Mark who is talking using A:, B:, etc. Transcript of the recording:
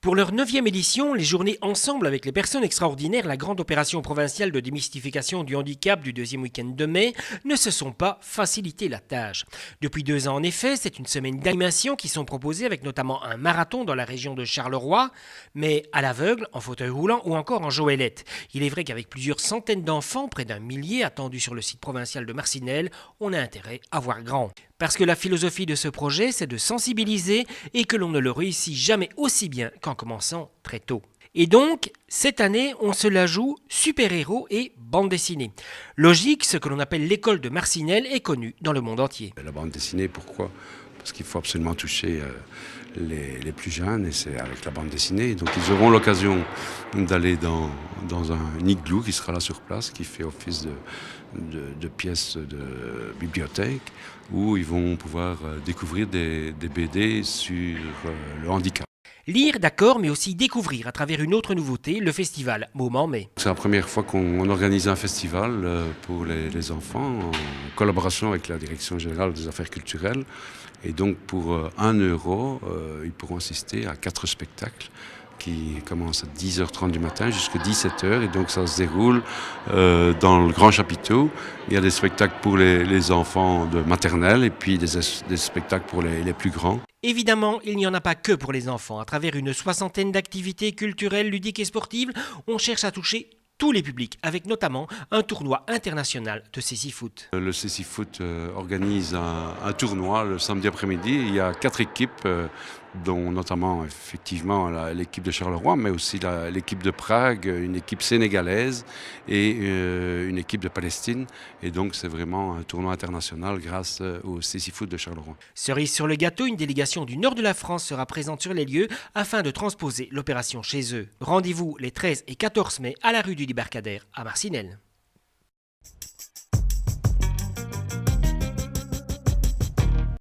A: Pour leur 9e édition, les journées Ensemble avec les personnes extraordinaires, la grande opération provinciale de démystification du handicap du deuxième week-end de mai, ne se sont pas facilité la tâche. Depuis 2 ans en effet, c'est une semaine d'animation qui sont proposées avec notamment un marathon dans la région de Charleroi, mais à l'aveugle, en fauteuil roulant ou encore en joëlette. Il est vrai qu'avec plusieurs centaines d'enfants, près d'un millier attendus sur le site provincial de Marcinelle, on a intérêt à voir grand. Parce que la philosophie de ce projet, c'est de sensibiliser et que l'on ne le réussit jamais aussi bien qu'en commençant très tôt. Et donc, cette année, on se la joue super-héros et bande dessinée. Logique, ce que l'on appelle l'école de Marcinelle est connue dans le monde entier.
B: La bande dessinée, pourquoi ? Parce qu'il faut absolument toucher les plus jeunes et c'est avec la bande dessinée. Donc ils auront l'occasion d'aller dans un igloo qui sera là sur place, qui fait office de pièce de bibliothèque, où ils vont pouvoir découvrir des BD sur le handicap.
A: Lire, d'accord, mais aussi découvrir à travers une autre nouveauté, le festival Moment Mai.
B: C'est la première fois qu'on organise un festival pour les enfants en collaboration avec la Direction générale des affaires culturelles. Et donc pour 1 euro, ils pourront assister à 4 spectacles qui commencent à 10h30 du matin jusqu'à 17h. Et donc ça se déroule dans le grand chapiteau. Il y a des spectacles pour les enfants de maternelle et puis des spectacles pour les plus grands.
A: Évidemment, il n'y en a pas que pour les enfants. À travers une 60aine d'activités culturelles, ludiques et sportives, on cherche à toucher tous les publics, avec notamment un tournoi international de Cécifoot.
B: Le Cécifoot organise un tournoi le samedi après-midi. Il y a 4 équipes, dont notamment effectivement l'équipe de Charleroi, mais aussi l'équipe de Prague, une équipe sénégalaise et une équipe de Palestine. Et donc c'est vraiment un tournoi international grâce au Cécifoot de Charleroi.
A: Cerise sur le gâteau, une délégation du nord de la France sera présente sur les lieux afin de transposer l'opération chez eux. Rendez-vous les 13 et 14 mai à la rue du Débarcadère à Marcinelle.